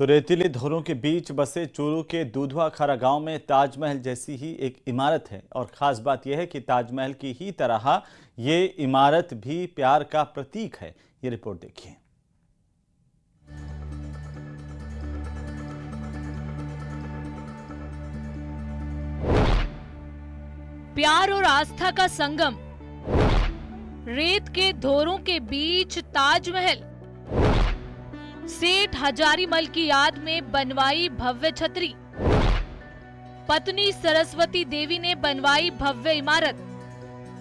तो रेतीले धोरों के बीच बसे चूरू के दूधवा खारा गांव में ताजमहल जैसी ही एक इमारत है और खास बात यह है कि ताजमहल की ही तरह ये इमारत भी प्यार का प्रतीक है। ये रिपोर्ट देखिए। प्यार और आस्था का संगम, रेत के धोरों के बीच ताजमहल। सेठ हजारीमल की याद में बनवाई भव्य छतरी, पत्नी सरस्वती देवी ने बनवाई भव्य इमारत।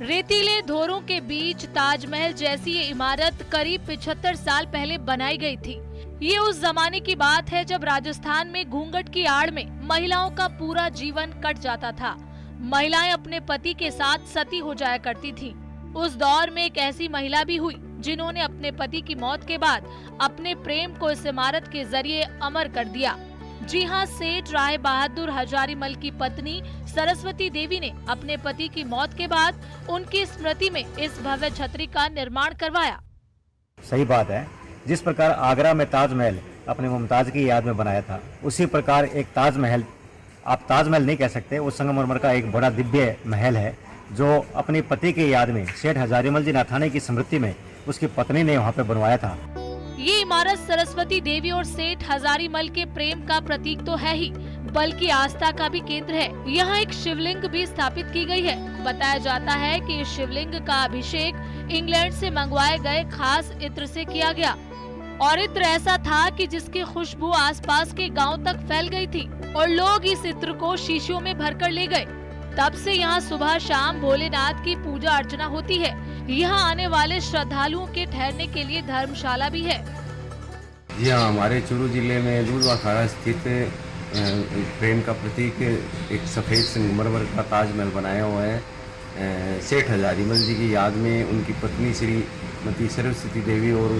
रेतीले धोरों के बीच ताजमहल जैसी ये इमारत करीब 75 साल पहले बनाई गई थी। ये उस जमाने की बात है जब राजस्थान में घूंघट की आड़ में महिलाओं का पूरा जीवन कट जाता था। महिलाएं अपने पति के साथ सती हो जाया करती थीं। उस दौर में एक ऐसी महिला भी हुई जिन्होंने अपने पति की मौत के बाद अपने प्रेम को इस इमारत के जरिए अमर कर दिया। जी हाँ, सेठ राय बहादुर हजारीमल की पत्नी सरस्वती देवी ने अपने पति की मौत के बाद उनकी स्मृति में इस भव्य छतरी का निर्माण करवाया। सही बात है। जिस प्रकार आगरा में ताजमहल अपने मुमताज की याद में बनाया था, उसी प्रकार एक ताजमहल, आप ताजमहल नहीं कह सकते, वो संगमरमर का एक बड़ा दिव्य महल है जो अपनी पति की याद में सेठ हजारीमल जी नाथाने की स्मृति में उसकी पत्नी ने वहाँ पे बनवाया था। ये इमारत सरस्वती देवी और सेठ हजारीमल के प्रेम का प्रतीक तो है ही, बल्कि आस्था का भी केंद्र है। यहाँ एक शिवलिंग भी स्थापित की गई है। बताया जाता है कि इस शिवलिंग का अभिषेक इंग्लैंड से मंगवाए गए खास इत्र से किया गया और इत्र ऐसा था कि जिसकी खुशबू आसपास के गांव तक फैल गई थी और लोग इस इत्र को शीशियों में भरकर ले गए। तब से यहाँ सुबह शाम भोलेनाथ की पूजा अर्चना होती है। यहाँ आने वाले श्रद्धालुओं के ठहरने के लिए धर्मशाला भी है। जी हाँ, हमारे चूरू जिले में दूधवा खारा स्थित प्रेम का प्रतीक एक सफ़ेद संगमरमर का ताजमहल बनाया हुआ है। सेठ हजारीमल जी की याद में उनकी पत्नी श्रीमती सरस्वती देवी और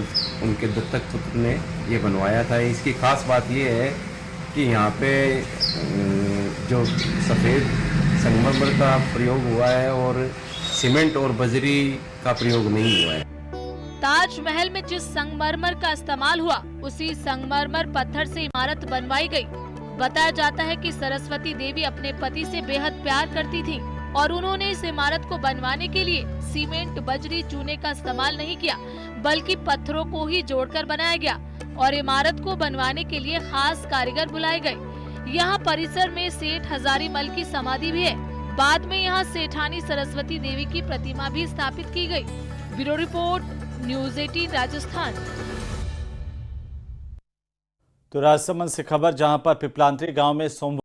उनके दत्तक पुत्र ने ये बनवाया था। इसकी खास बात ये है कि यहाँ पे जो सफ़ेद संगमरमर का प्रयोग हुआ है और सीमेंट और बजरी का प्रयोग नहीं हुआ है। ताजमहल में जिस संगमरमर का इस्तेमाल हुआ, उसी संगमरमर पत्थर से इमारत बनवाई गई। बताया जाता है कि सरस्वती देवी अपने पति से बेहद प्यार करती थीं और उन्होंने इस इमारत को बनवाने के लिए सीमेंट, बजरी, चूने का इस्तेमाल नहीं किया, बल्कि पत्थरों को ही जोड़कर बनाया गया और इमारत को बनवाने के लिए खास कारीगर बुलाए गए। यहाँ परिसर में सेठ हजारीमल की समाधि भी है। बाद में यहाँ सेठानी सरस्वती देवी की प्रतिमा भी स्थापित की गई। Bureau report, news 18 Rajasthan. तो राजसमंद से खबर, जहां पर पिपलांतरी गांव में सोमवार